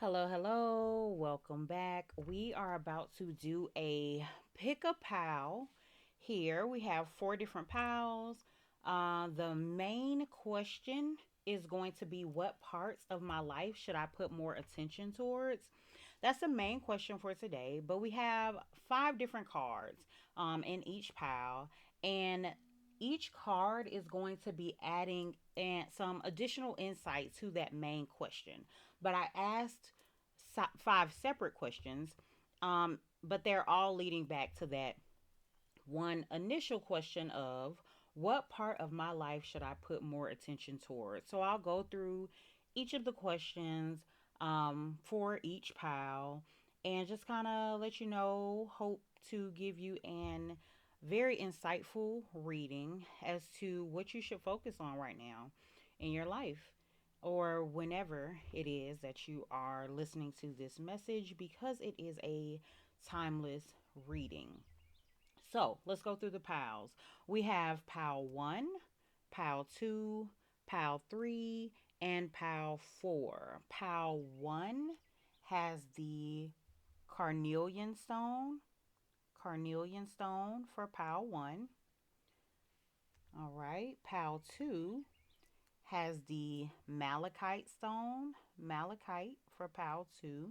Hello, hello. Welcome back. We are about to do a pick a pal. Here we have four different pals. The main question is going to be, what parts of my life should I put more attention towards? That's the main question for today. But we have five different cards in each pile, and each card is going to be adding some additional insight to that main question. But I asked five separate questions, but they're all leading back to that one initial question of, what part of my life should I put more attention towards? So I'll go through each of the questions for each pile and just kind of let you know, hope to give you an very insightful reading as to what you should focus on right now in your life, or whenever it is that you are listening to this message, because it is a timeless reading. So let's go through the piles. We have pile one, pile two, pile three, and pile four. Pile one has the carnelian stone, carnelian stone for pile one. All right. Pile two has the malachite stone, malachite for pile two.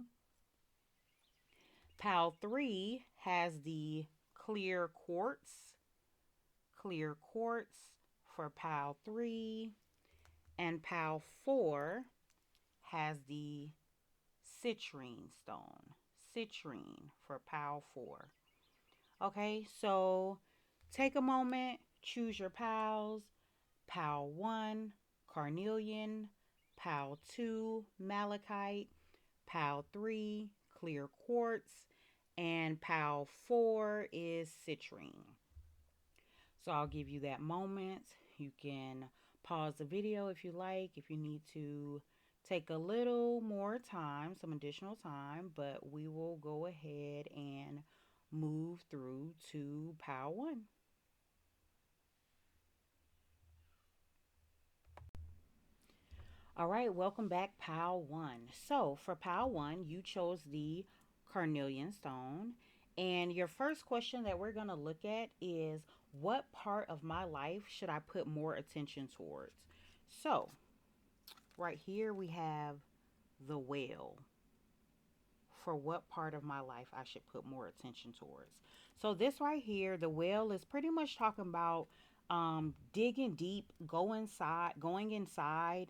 Pile three has the clear quartz, clear quartz for pile three. And pile four has the citrine stone, citrine for pile four. Okay, so take a moment, choose your piles. Pile one, carnelian. Pile two, malachite. Pile three, clear quartz. And pile four is citrine. So I'll give you that moment. You can pause the video if you like, if you need to take a little more time, some additional time, but we will go ahead and move through to pile one. All right, welcome back, pile one. So for pile one, you chose the carnelian stone. And your first question that we're going to look at is, what part of my life should I put more attention towards? So, right here we have the whale. For what part of my life I should put more attention towards. So, this right here, the whale is pretty much talking about digging deep, going inside,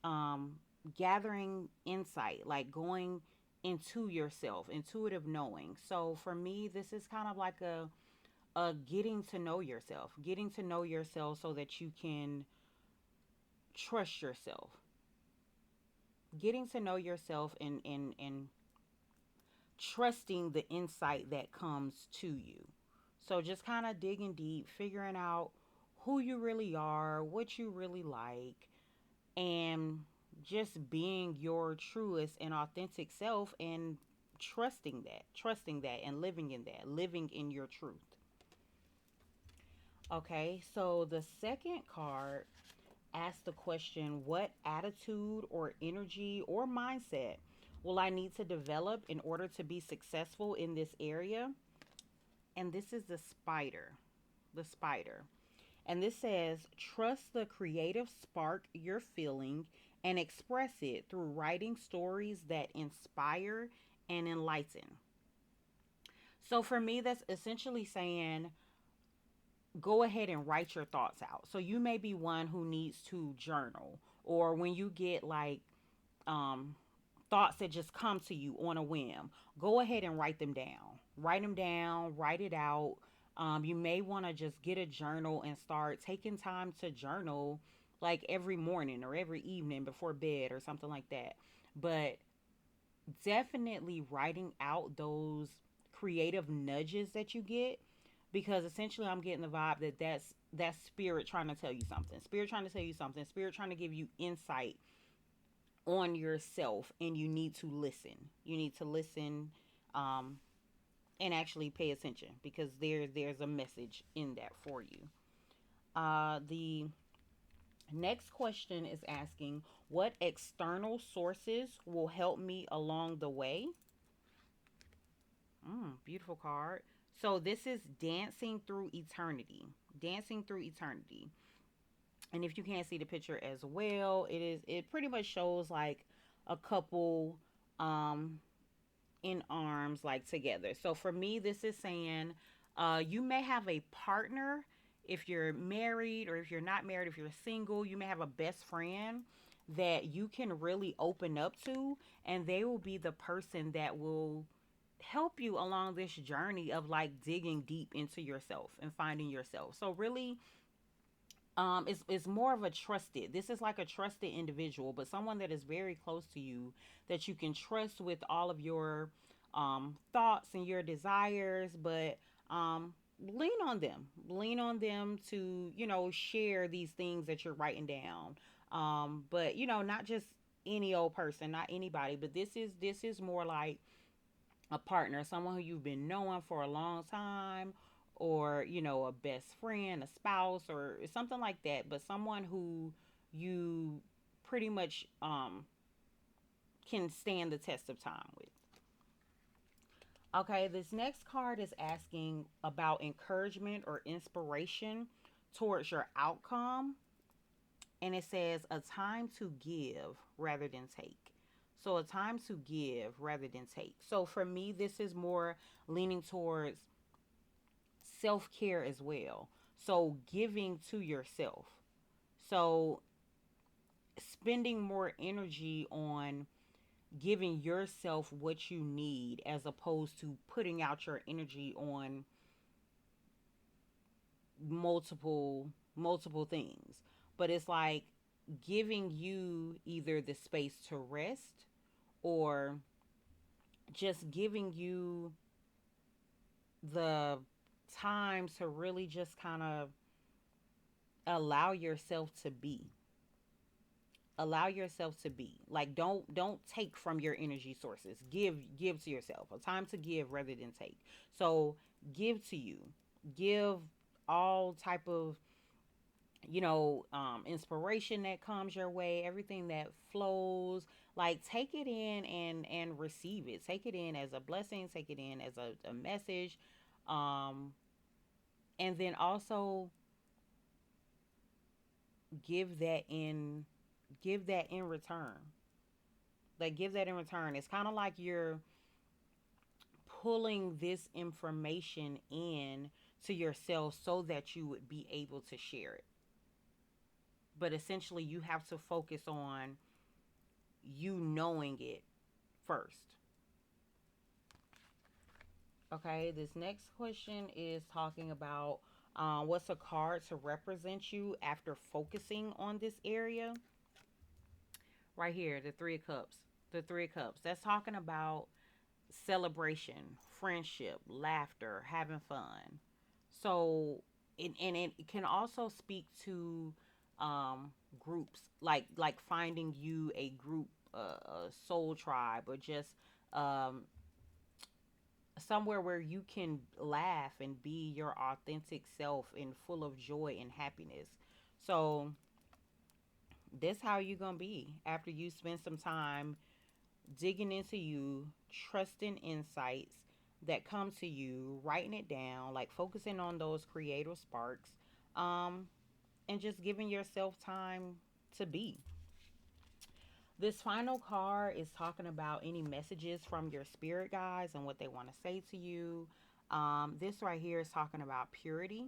um, gathering insight, like going into yourself, intuitive knowing. So for me, this is kind of like a getting to know yourself so that you can trust yourself, getting to know yourself, and trusting the insight that comes to you. So just kind of digging deep, figuring out who you really are, what you really like, and just being your truest and authentic self, and trusting that, and living in that, living in your truth. Okay, so the second card asks the question, what attitude or energy or mindset will I need to develop in order to be successful in this area? And this is the spider. The spider. And this says, trust the creative spark you're feeling and express it through writing stories that inspire and enlighten. So for me, that's essentially saying, go ahead and write your thoughts out. So you may be one who needs to journal, or when you get like um, thoughts that just come to you on a whim, go ahead and write them down. Write them down, write it out. You may want to just get a journal and start taking time to journal, like every morning or every evening before bed or something like that. But definitely writing out those creative nudges that you get, because essentially I'm getting the vibe that that's spirit trying to tell you something. Spirit trying to tell you something. Spirit trying to give you insight on yourself, and you need to listen. You need to listen, um, and actually pay attention, because there's a message in that for you. The Next question is asking, what external sources will help me along the way? Beautiful card. So this is dancing through eternity. Dancing through eternity. And if you can't see the picture as well, it pretty much shows like a couple um in arms like together. So for me, this is saying you may have a partner if you're married, or if you're not married, if you're single, you may have a best friend that you can really open up to, and they will be the person that will help you along this journey of like digging deep into yourself and finding yourself. So really, it's more of a trusted, this is like a trusted individual, but someone that is very close to you, that you can trust with all of your thoughts and your desires. But lean on them, lean on them to, share these things that you're writing down. But not just any old person, not anybody, but this is more like a partner, someone who you've been knowing for a long time, or a best friend, a spouse, or something like that. But someone who you pretty much can stand the test of time with. Okay, this next card is asking about encouragement or inspiration towards your outcome, and it says a time to give rather than take. So a time to give rather than take. So for me, this is more leaning towards self-care as well. So giving to yourself. So spending more energy on giving yourself what you need, as opposed to putting out your energy on multiple things. But it's like giving you either the space to rest, or just giving you the time to really just kind of allow yourself to be, allow yourself to be like, don't take from your energy sources. Give to yourself, a time to give rather than take. So give to you, give all type of inspiration that comes your way, everything that flows. Like, take it in and receive it, take it in as a blessing, take it in as a message. um and then also give that in, give that in return. Like, give that in return. It's kind of like you're pulling this information in to yourself so that you would be able to share it. But essentially, you have to focus on you knowing it first. Okay, this next question is talking about what's a card to represent you after focusing on this area. Right here, the Three of Cups. The Three of Cups. That's talking about celebration, friendship, laughter, having fun. So, and it can also speak to groups, like finding you a group, a soul tribe, or just um, somewhere where you can laugh and be your authentic self and full of joy and happiness. So this how you gonna be after you spend some time digging into you, trusting insights that come to you, writing it down, like focusing on those creative sparks, um, and just giving yourself time to be. This final card is talking about any messages from your spirit guides and what they want to say to you. This right here is talking about purity.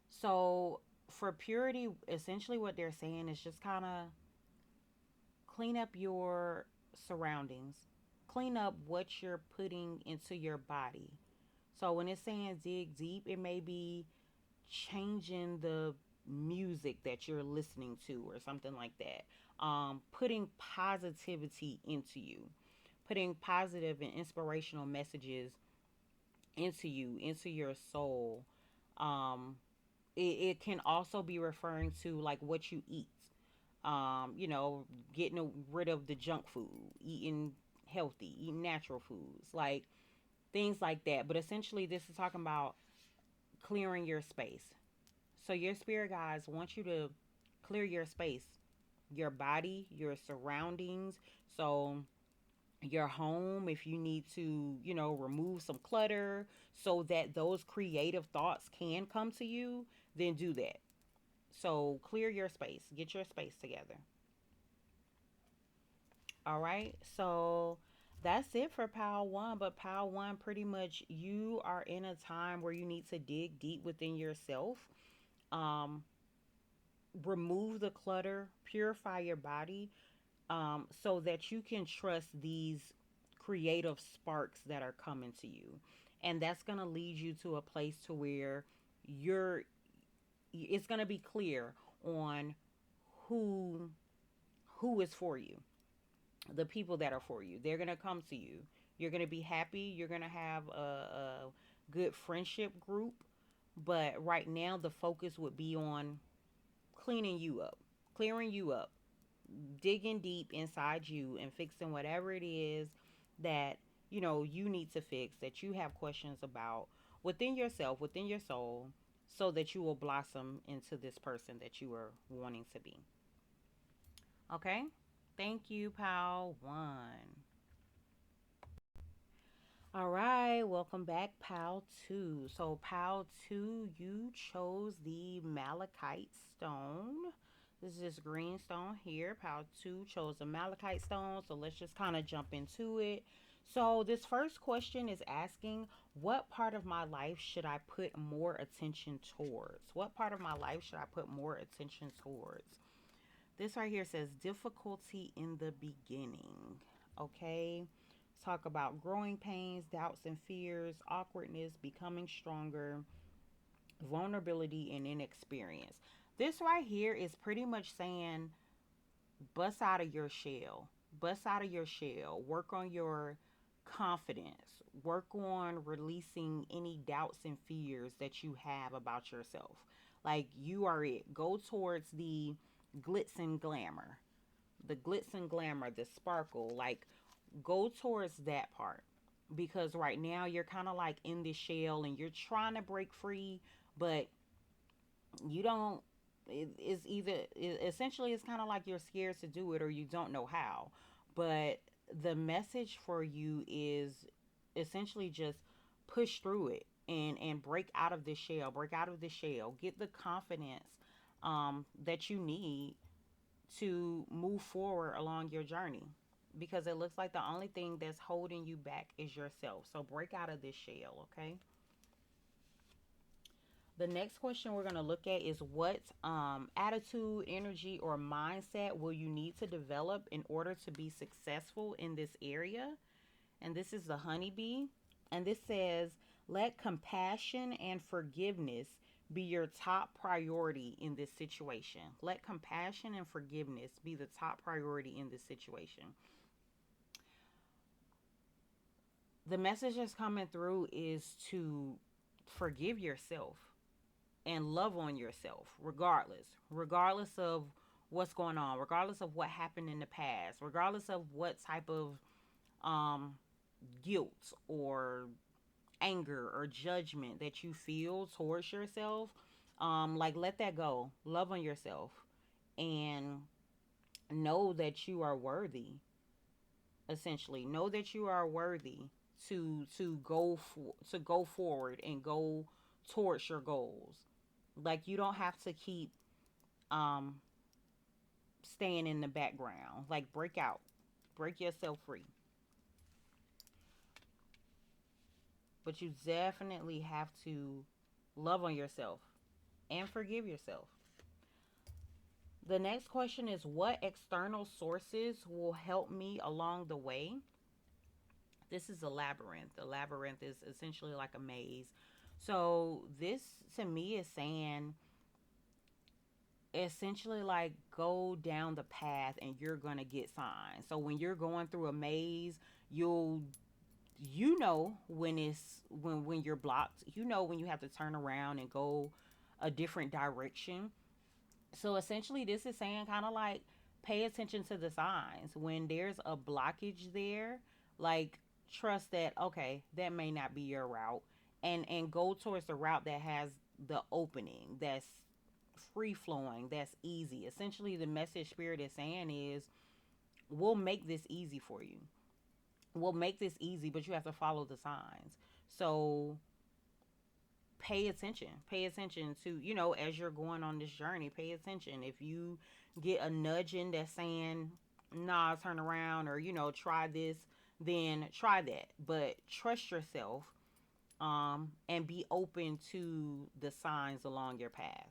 So, for purity, essentially what they're saying is just kind of clean up your surroundings, clean up what you're putting into your body. So, when it's saying dig deep, it may be changing the music that you're listening to or something like that. Putting positivity into you, putting positive and inspirational messages into you, into your soul. Um, it can also be referring to like what you eat. Getting rid of the junk food, eating healthy, eating natural foods, like things like that. But essentially, this is talking about clearing your space. So your spirit guides want you to Clear your space, your body, your surroundings. So your home, if you need to, remove some clutter so that those creative thoughts can come to you, then do that. So clear your space, get your space together. All right. So that's it for pile one. But pile one, pretty much, you are in a time where you need to dig deep within yourself. Um, Remove the clutter, purify your body, so that you can trust these creative sparks that are coming to you. And that's going to lead you to a place to where you're it's going to be clear on who who is for you. The people that are for you, they're going to come to you. You're going to be happy, you're going to have a good friendship group. But right now the focus would be on cleaning you up, clearing you up, digging deep inside you and fixing whatever it is that you need to fix, that you have questions about within yourself, within your soul, so that you will blossom into this person that you are wanting to be. Okay. Thank you, pal one. All right, welcome back, pal two. So pal two, you chose the malachite stone. This is this green stone here. Pal two chose the malachite stone. So let's just kind of jump into it. So this first question is asking, what part of my life should I put more attention towards? What part of my life should I put more attention towards? This right here says difficulty in the beginning. Okay. Talk about growing pains, doubts and fears, awkwardness, becoming stronger, vulnerability, and inexperience. This right here is pretty much saying bust out of your shell. Bust out of your shell. Work on your confidence. Work on releasing any doubts and fears that you have about yourself. Like you are it. Go towards the glitz and glamour. The glitz and glamour, the sparkle. Like go towards that part. Because right now you're kind of like in this shell and you're trying to break free, but you don't it's either essentially it's kind of like you're scared to do it or you don't know how. But the message for you is essentially just push through it and break out of the shell, break out of the shell, get the confidence that you need to move forward along your journey, because it looks like the only thing that's holding you back is yourself. So break out of this shell, okay? The next question we're going to look at is what attitude, energy, or mindset will you need to develop in order to be successful in this area? And this is the honeybee. And this says, let compassion and forgiveness be your top priority in this situation. Let compassion and forgiveness be the top priority in this situation. The message that's coming through is to forgive yourself and love on yourself regardless of what's going on, regardless of what happened in the past, regardless of what type of um guilt or anger or judgment that you feel towards yourself. Like let that go. Love on yourself and know that you are worthy. Essentially, know that you are worthy to go forward and go towards your goals. Like you don't have to keep um staying in the background. Like break out. Break yourself free. But you definitely have to love on yourself and forgive yourself. The next question is, what external sources will help me along the way? This is a labyrinth. A labyrinth is essentially like a maze. So this to me is saying essentially like go down the path and you're going to get signs. So when you're going through a maze, when when you're blocked, when you have to turn around and go a different direction. So essentially this is saying kind of like pay attention to the signs when there's a blockage there. Like trust that okay, that may not be your route, and go towards the route that has the opening, that's free flowing, that's easy. Essentially, the message spirit is saying is, we'll make this easy for you. We'll make this easy, but you have to follow the signs. So pay attention. Pay attention to, as you're going on this journey, pay attention. If you get a nudging that's saying, nah, turn around, or, try this, then try that. But trust yourself, and be open to the signs along your path.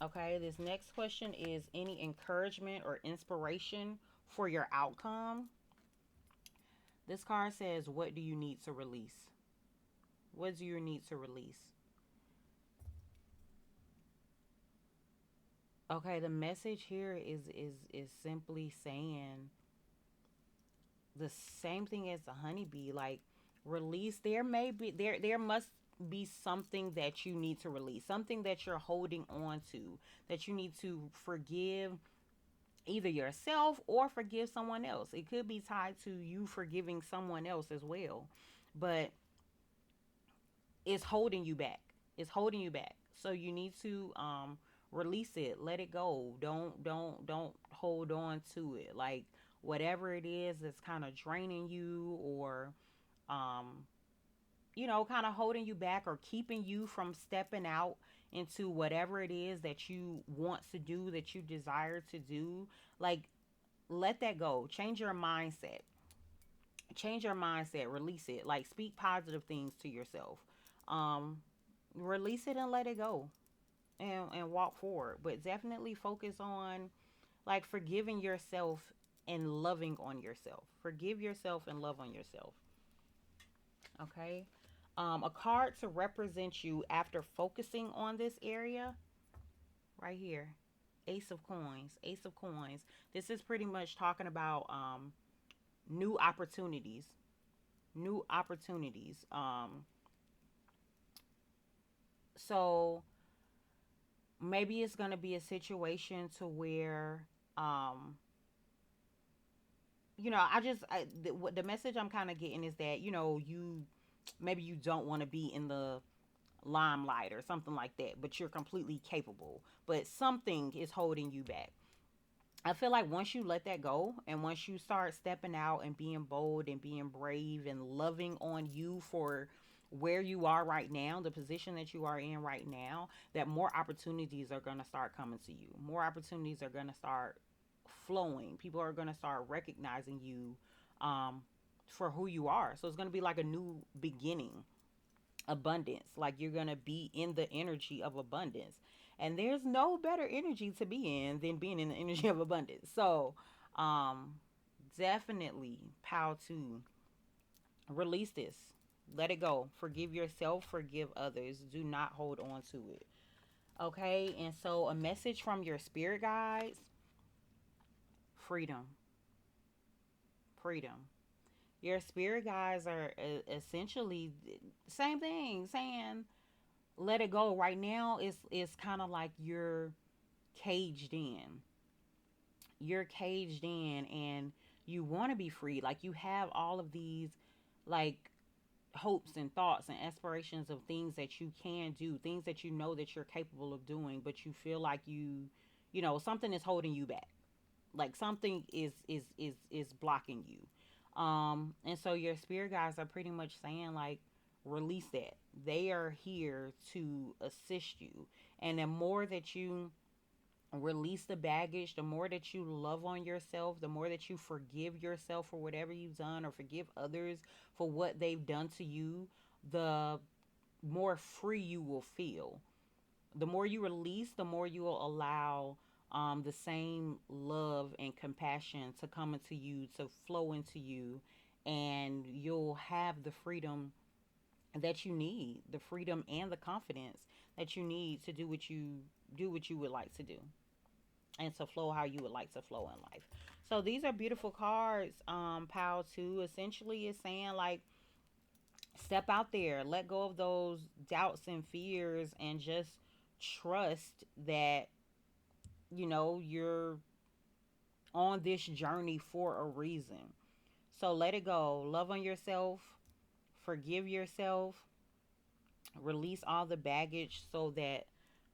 Okay, this next question is any encouragement or inspiration for your outcome? This card says, what do you need to release? What do you need to release? Okay, the message here is simply saying the same thing as the honeybee. Like, release. There must be something that you need to release, something that you're holding on to, that you need to forgive, either yourself or forgive someone else. It could be tied to you forgiving someone else as well, but it's holding you back. It's holding you back. So you need to release it, let it go. Don't hold on to it. Like, whatever it is that's kind of draining you, or um kind of holding you back, or keeping you from stepping out into whatever it is that you want to do, that you desire to do. Like, let that go. Change your mindset. Change your mindset. Release it. Like, speak positive things to yourself. Um, Release it and let it go, and walk forward. But definitely focus on, like, forgiving yourself and loving on yourself. Forgive yourself and love on yourself. Okay. A card to represent you after focusing on this area right here. Ace of Coins. Ace of Coins. This is pretty much talking about new opportunities. New opportunities. So maybe it's going to be a situation to where the message I'm kind of getting is that, you maybe you don't want to be in the limelight or something like that, but you're completely capable, but something is holding you back. I feel like once you let that go, and once you start stepping out and being bold and being brave and loving on you for where you are right now, the position that you are in right now, that more opportunities are going to start coming to you. More opportunities are going to start flowing. People are going to start recognizing you for who you are. So it's going to be like a new beginning. Abundance. Like, you're going to be in the energy of abundance. And there's no better energy to be in than being in the energy of abundance. So, um, definitely, power to release this. Let it go. Forgive yourself, forgive others. Do not hold on to it. Okay? And so, a message from your spirit guides: freedom. Freedom. Your spirit guides are essentially same thing, saying let it go. Right now, it's kind of like caged in. You're caged in, and you want to be free. Like, you have all of these, like, hopes and thoughts and aspirations of things that you can do, things that you know that you're capable of doing, but you feel like something is holding you back. Like, something is blocking you. And so your spirit guides are pretty much saying, like, release that. They are here to assist you. And the more that you release the baggage, the more that you love on yourself, the more that you forgive yourself for whatever you've done, or forgive others for what they've done to you, the more free you will feel. The more you release, the more you will allow the same love and compassion to come into you, to flow into you, and you'll have the freedom that you need, the freedom and the confidence that you need to do what you would like to do, and to flow how you would like to flow in life. So these are beautiful cards. Pal 2 essentially is saying, like, step out there, let go of those doubts and fears, and just trust that you're on this journey for a reason. So let it go. Love on yourself, forgive yourself, Release all the baggage so that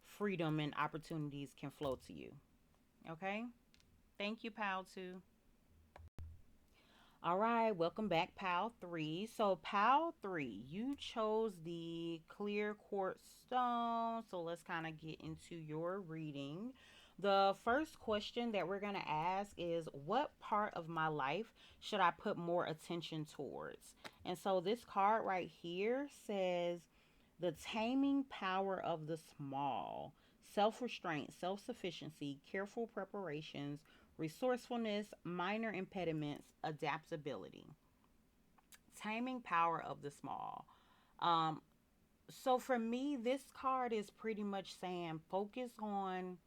freedom and opportunities can flow to you. Okay? Thank you, Pal 2. All right, welcome back, Pal 3. So, Pal 3, you chose the clear quartz stone. So, let's kind of get into your reading. The first question that we're going to ask is, what part of my life should I put more attention towards? And so, this card right here says, the taming power of the small, self restraint, self sufficiency, careful preparations, resourcefulness, minor impediments, adaptability. Taming power of the small. Um, so for me, this card is pretty much saying focus on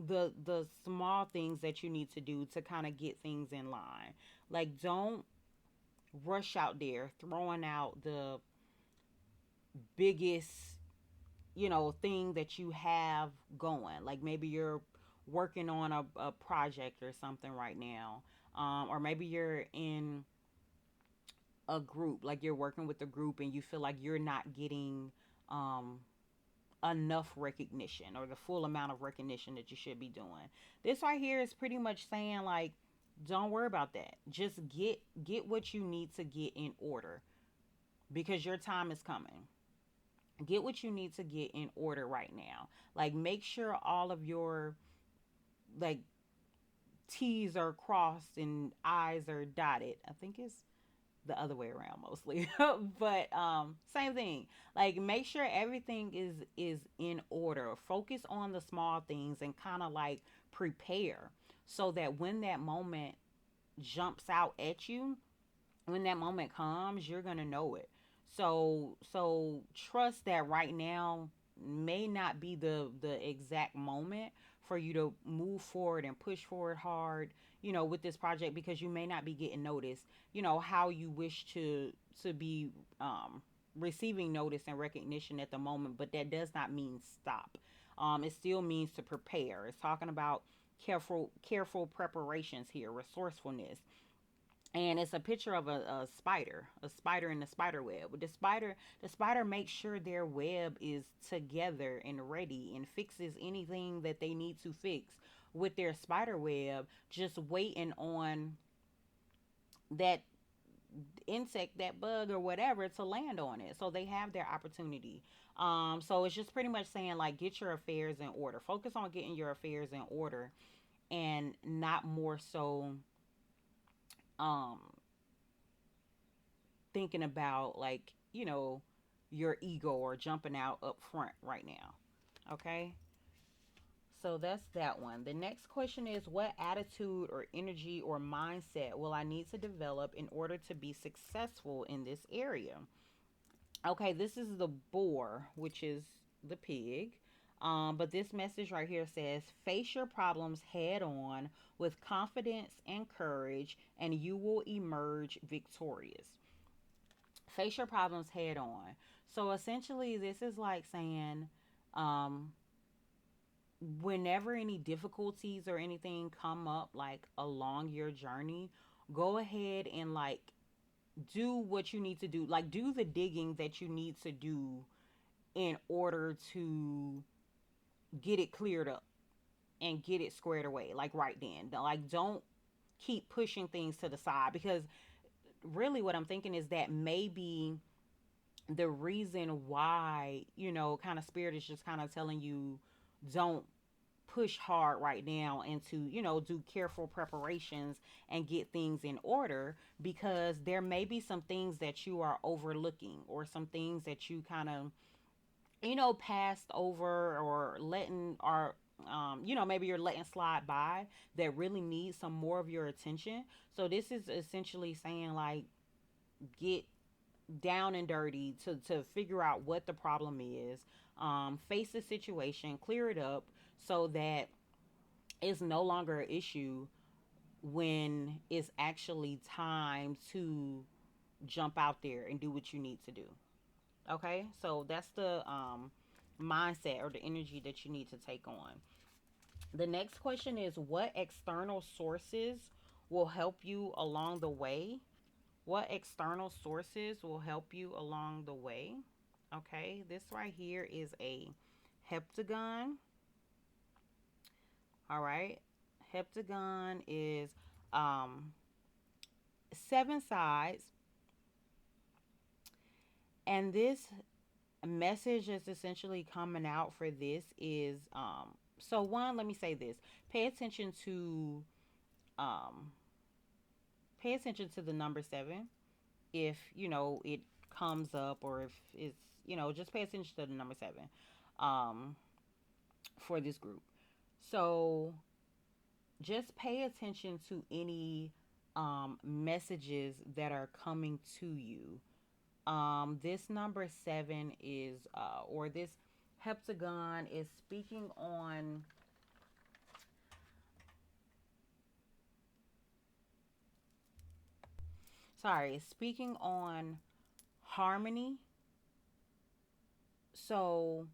the small things that you need to do to kind of get things in line. Like, don't rush out there throwing out the biggest, thing that you have going. Like, maybe you're working on a project or something right now, or maybe you're in a group, like you're working with a group and you feel like you're not getting um, enough recognition or the full amount of recognition that you should be doing. This right here is pretty much saying, like, don't worry about that. Just get what you need to get in order, because your time is coming. Get what you need to get in order right now. Like, make sure all of your, like, T's are crossed and I's are dotted. I think it's the other way around mostly. But same thing. Like, make sure everything is in order. Focus on the small things and kind of like prepare, so that when that moment jumps out at you, when that moment comes, you're gonna know it. So trust that right now may not be the exact moment for you to move forward and push forward hard, with this project, because you may not be getting noticed, how you wish to be receiving notice and recognition at the moment. But that does not mean stop. It still means to prepare. It's talking about careful preparations here, resourcefulness, and it's a picture of a spider in the spider web. The spider makes sure their web is together and ready, and fixes anything that they need to fix with their spider web, just waiting on that insect, that bug or whatever, to land on it, so they have their opportunity. So it's just pretty much saying, like, get your affairs in order. Focus on getting your affairs in order, and not more so um thinking about, like, your ego or jumping out up front right now. Okay, so that's that one. The next question is, what attitude or energy or mindset will I need to develop in order to be successful in this area? Okay, this is the boar, which is the pig. But this message right here says, face your problems head on with confidence and courage, and you will emerge victorious. Face your problems head on. So essentially, this is like saying, um, whenever any difficulties or anything come up, like along your journey, go ahead and, like, do what you need to do. Like, do the digging that you need to do in order to get it cleared up and get it squared away. Like, right then, like, don't keep pushing things to the side, because really what I'm thinking is that maybe the reason why, kind of spirit is just kind of telling you, don't push hard right now, and to, do careful preparations and get things in order, because there may be some things that you are overlooking, or some things that you kind of, passed over, or letting, or maybe you're letting slide by, that really need some more of your attention. So this is essentially saying, like, get down and dirty to figure out what the problem is, face the situation, clear it up, so that it's no longer an issue when it's actually time to jump out there and do what you need to do. Okay, so that's the mindset or the energy that you need to take on. The next question is, what external sources will help you along the way What external sources will help you along the way? Okay, this right here is a heptagon. All right, heptagon is um, 7 sides, and this message is essentially coming out for this is so one, let me say this. Pay attention to um pay attention to the number 7 if it comes up, or if it's just pay attention to the number 7 um for this group. So just pay attention to any messages that are coming to you. This number 7 is or this heptagon is speaking on, sorry, speaking on harmony. So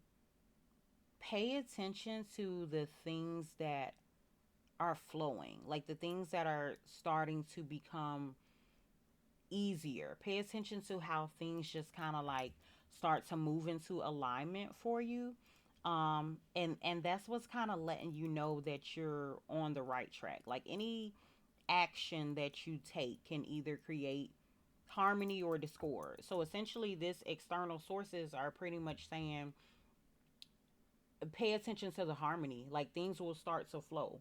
pay attention to the things that are flowing, like the things that are starting to become easier. Pay attention to how things just kind of like start to move into alignment for you. And that's what's kind of letting you know that you're on the right track. Like any action that you take can either create harmony or discord. So essentially, this external sources are pretty much saying pay attention to the harmony. Like things will start to flow.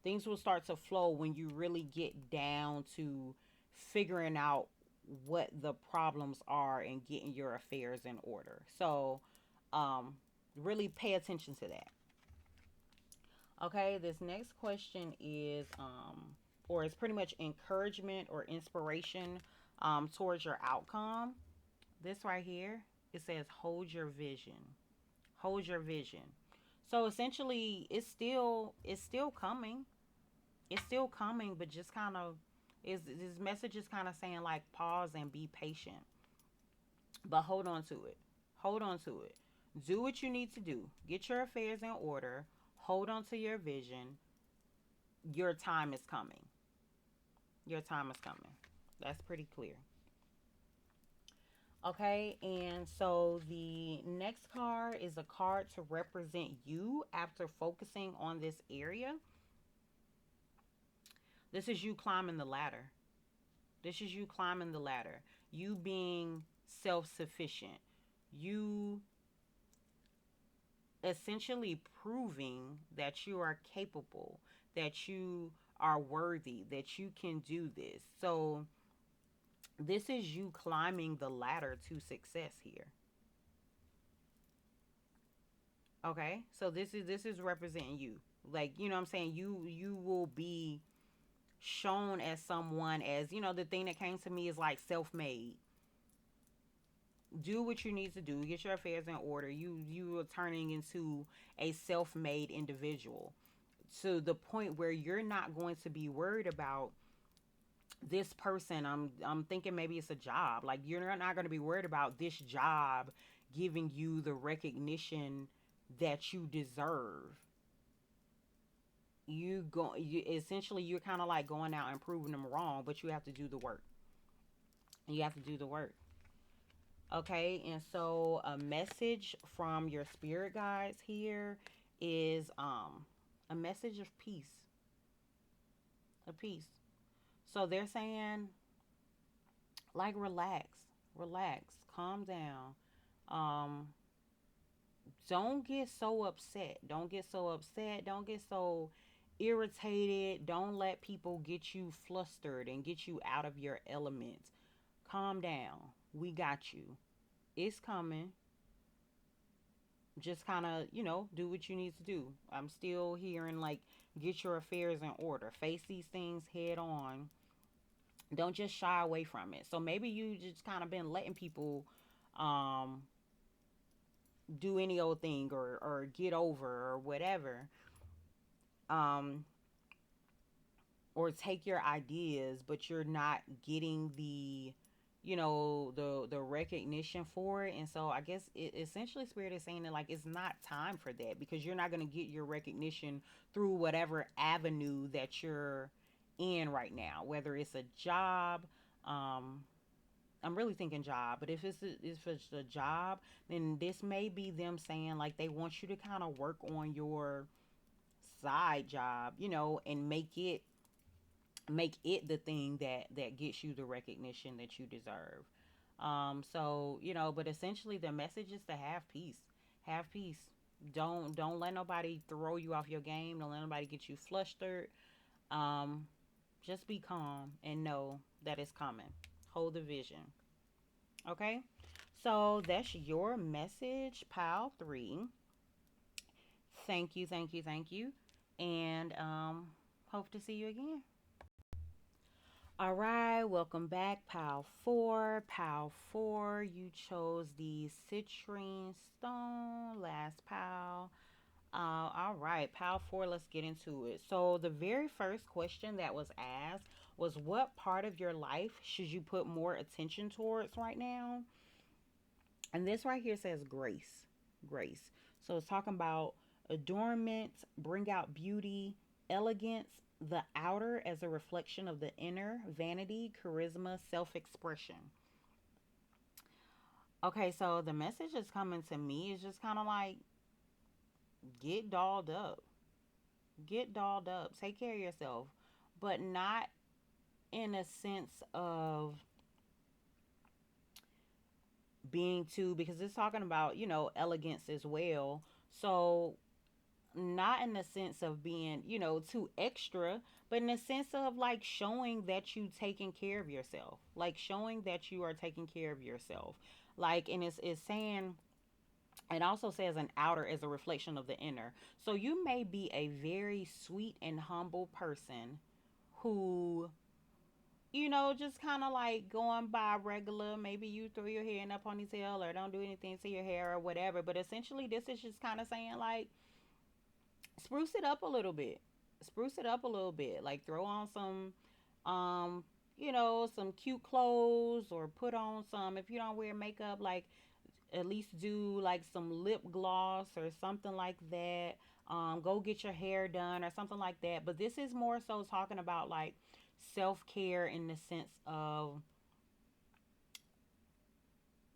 Things will start to flow when you really get down to figuring out what the problems are and getting your affairs in order. So, um, really pay attention to that. Okay, this next question is, or it's pretty much encouragement or inspiration towards your outcome. This right here, it says, hold your vision. Hold your vision. So essentially, it's still coming. It's still coming, but just kind of is this message is kind of saying like pause and be patient, but hold on to it. Hold on to it. Do what you need to do. Get your affairs in order. Hold on to your vision. Your time is coming. Your time is coming. That's pretty clear. Okay, and so the next card is a card to represent you after focusing on this area. This is you climbing the ladder. This is you climbing the ladder. You being self sufficient. You essentially proving that you are capable, that you are worthy, that you can do this. So, this is you climbing the ladder to success here. Okay? So this is representing you. Like, you know what I'm saying? You will be shown as someone, as, the thing that came to me is like self-made. Do what you need to do. Get your affairs in order. You are turning into a self-made individual to the point where you're not going to be worried about this person. I'm thinking maybe it's a job. Like you're not going to be worried about this job giving you the recognition that you deserve. You essentially, you're kind of like going out and proving them wrong, but you have to do the work. You have to do the work. Okay, and so a message from your spirit guides here is a message of peace. Of peace. So they're saying like relax, relax, calm down. Um don't get so upset. Don't get so upset. Don't get so irritated. Don't let people get you flustered and get you out of your element. Calm down. We got you. It's coming. Just kind of, do what you need to do. I'm still hearing like get your affairs in order. Face these things head on. Don't just shy away from it. So maybe you just kind of been letting people um do any old thing, or get over or whatever. Um or take your ideas, but you're not getting the recognition for it. And so I guess essentially spirit is saying that like it's not time for that, because you're not going to get your recognition through whatever avenue that you're in right now, whether it's a job, I'm really thinking job, but if it's a job, then this may be them saying like they want you to kind of work on your side job, and make it the thing that gets you the recognition that you deserve. So, but essentially the message is to have peace. Have peace. Don't let nobody throw you off your game. Don't let nobody get you flustered. Um, just be calm and know that it's coming. Hold the vision. Okay? So that's your message, pile 3. Thank you, thank you, thank you. And hope to see you again. All right, welcome back, pile 4. Pile 4, you chose the citrine stone, last pile. All right, pile 4, let's get into it. So, the very first question that was asked was, what part of your life should you put more attention towards right now? And this right here says grace. Grace. So it's talking about adornment, bring out beauty, elegance, the outer as a reflection of the inner, vanity, charisma, self expression. Okay, so the message that's coming to me is just kind of like get dolled up. Get dolled up. Take care of yourself. But not in a sense of being too, because it's talking about, elegance as well. So not in the sense of being, too extra, but in the sense of like showing that you taking care of yourself, like showing that you are taking care of yourself. Like, and it's saying, it also says an outer is a reflection of the inner. So you may be a very sweet and humble person who, just kind of like going by regular. Maybe you throw your hair in a ponytail or don't do anything to your hair or whatever. But essentially, this is just kind of saying like, spruce it up a little bit. Spruce it up a little bit. Like throw on some some cute clothes, or put on some, if you don't wear makeup, like at least do like some lip gloss or something like that. Go get your hair done or something like that. But this is more so talking about like self-care in the sense of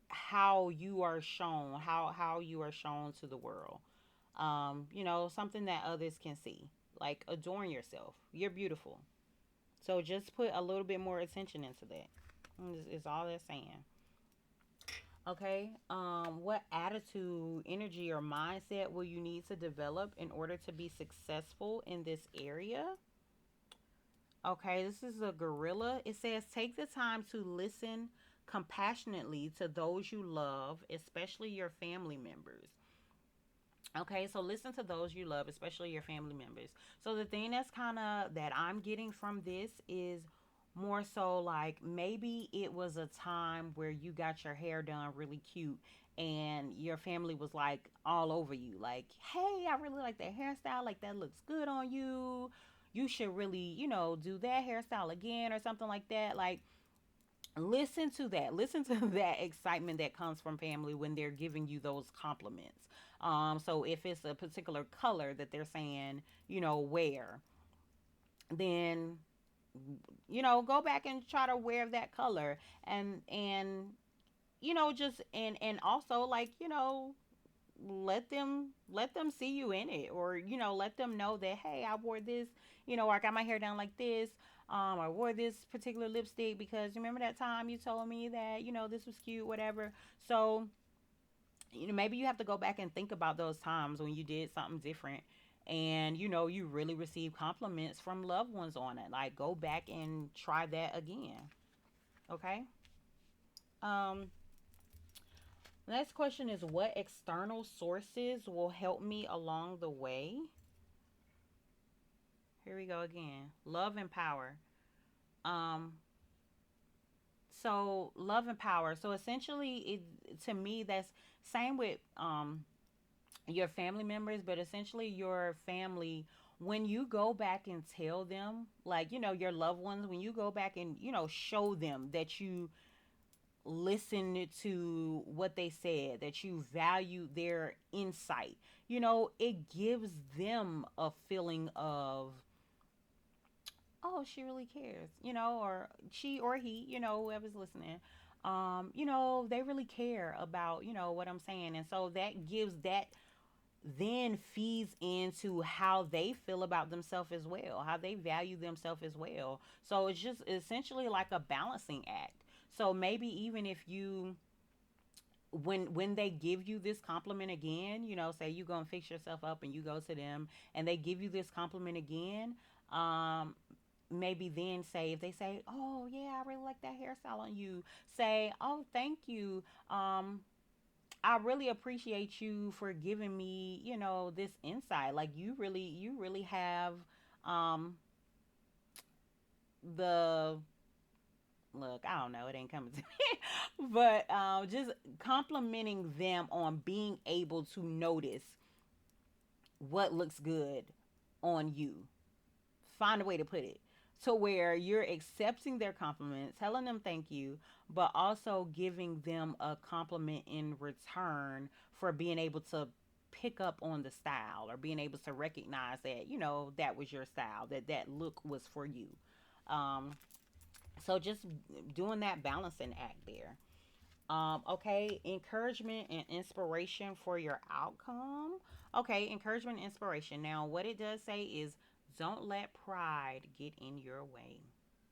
how you are shown, how you are shown to the world. Something that others can see. Like adorn yourself. You're beautiful. So just put a little bit more attention into that. Is all they're saying. Okay. What attitude, energy, or mindset will you need to develop in order to be successful in this area? Okay, this is a gorilla. It says take the time to listen compassionately to those you love, especially your family members. Okay, so listen to those you love, especially your family members. So the thing that's kind of that I'm getting from this is more so like maybe it was a time where you got your hair done really cute and your family was like all over you like, "Hey, I really like that hairstyle. Like that looks good on you. You should really, do that hairstyle again or something like that." Like listen to that. Listen to that excitement that comes from family when they're giving you those compliments. So if it's a particular color that they're saying, wear, then go back and try to wear that color. And just and also like, let them see you in it, or let them know that, hey, I wore this, or I got my hair done like this. I wore this particular lipstick because remember that time you told me that this was cute, whatever. So maybe you have to go back and think about those times when you did something different, and you really received compliments from loved ones on it. Like go back and try that again. Okay. um Next question is, what external sources will help me along the way? Here we go again. Love and power. Um, so love and power. So essentially, to me, that's same with your family members, but essentially your family. When you go back and tell them, like your loved ones, when you go back and show them that you listen to what they said, that you value their insight, it gives them a feeling of, oh, she really cares, or she or he, whoever's listening, they really care about, what I'm saying. And so that gives that then feeds into how they feel about themselves as well, how they value themselves as well. So it's just essentially like a balancing act. So maybe even if you when they give you this compliment again, say you go and fix yourself up and you go to them and they give you this compliment again, um maybe then say, if they say, "Oh yeah, I really like that hairstyle on you," say, "Oh, thank you. Um I really appreciate you for giving me, this insight. Like you really have um the look, I don't know, it ain't coming to me." But just complimenting them on being able to notice what looks good on you. Find a way to put it to where you're accepting their compliment, telling them thank you, but also giving them a compliment in return for being able to pick up on the style, or being able to recognize that, that was your style, that look was for you. um so just doing that balancing act there. Okay, encouragement and inspiration for your outcome. Okay, encouragement and inspiration. Now, what it does say is, don't let pride get in your way.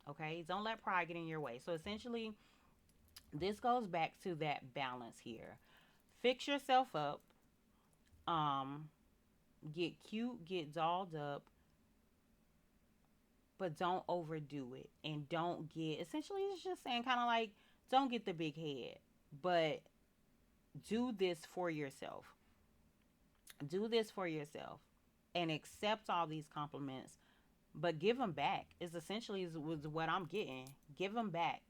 Okay, don't let pride get in your way. So essentially, this goes back to that balance here. Fix yourself up. Um, get cute, get dolled up, but don't overdo it, and don't get. Essentially, it's just saying, kind of like, don't get the big head, but do this for yourself. Do this for yourself and accept all these compliments, but give them back. Is essentially is what I'm getting. Give them back.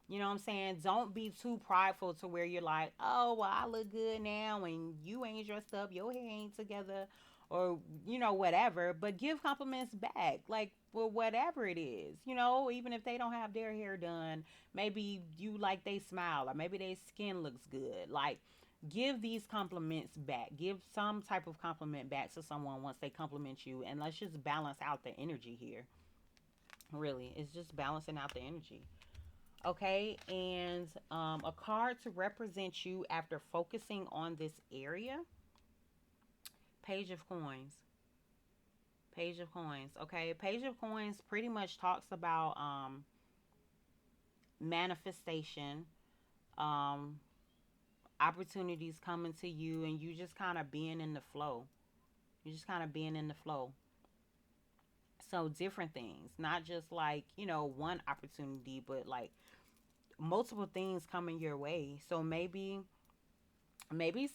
You know what I'm saying? Don't be too prideful to where you're like, "Oh, well, I look good now and you ain't dressed up, your hair ain't together," or, whatever. But give compliments back. Like, well, whatever it is, even if they don't have their hair done, maybe you like they smile, or maybe their skin looks good. Like, give these compliments back. Give some type of compliment back to someone once they compliment you. And let's just balance out the energy here. Really, it's just balancing out the energy. Okay, and a card to represent you after focusing on this area. Page of Coins. Page of Coins. Okay, Page of Coins pretty much talks about manifestation, um, opportunities coming to you, and you just kind of being in the flow. You just kind of being in the flow. So different things, not just like, one opportunity, but like multiple things coming your way. So maybe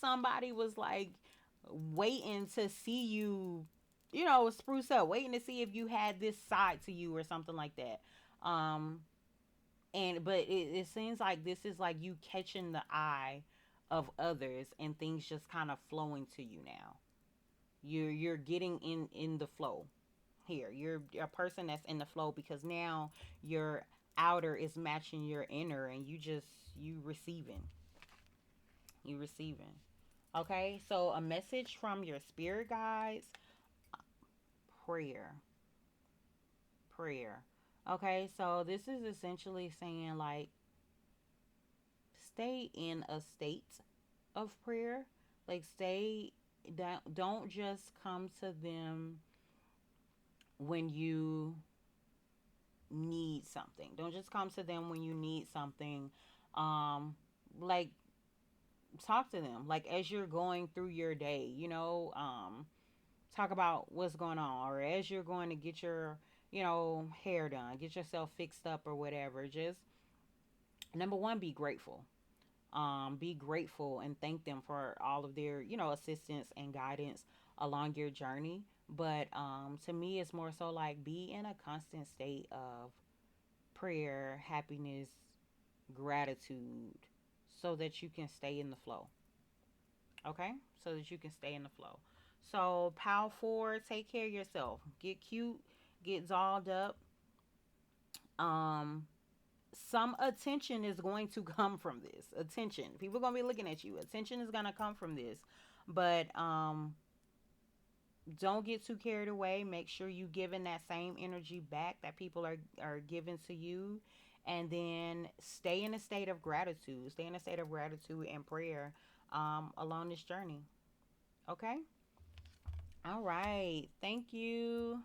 somebody was like waiting to see you, spruce up, waiting to see if you had this side to you or something like that. um and but it seems like this is like you catching the eye of others, and things just kind of flowing to you now. You're getting in the flow here. You're a person that's in the flow, because now your outer is matching your inner, and you receiving. Okay, so a message from your spirit guides. Prayer prayer Okay, so this is essentially saying, like, stay in a state of prayer. Like, stay that don't just come to them when you need something. Don't just come to them when you need something. Like, talk to them like as you're going through your day, talk about what's going on, or as you're going to get your, hair done, get yourself fixed up or whatever. Just number one, be grateful. Be grateful and thank them for all of their, assistance and guidance along your journey. But to me, it's more so like, be in a constant state of prayer, happiness, gratitude, so that you can stay in the flow. Okay, so that you can stay in the flow. So, power forward, take care of yourself. Get cute, get dolled up. Um, some attention is going to come from this. Attention. People are gonna be looking at you. Attention is gonna come from this. But don't get too carried away. Make sure you giving that same energy back that people are giving to you. and then stay in a state of gratitude. Stay in a state of gratitude and prayer along this journey. Okay. All right. Thank you.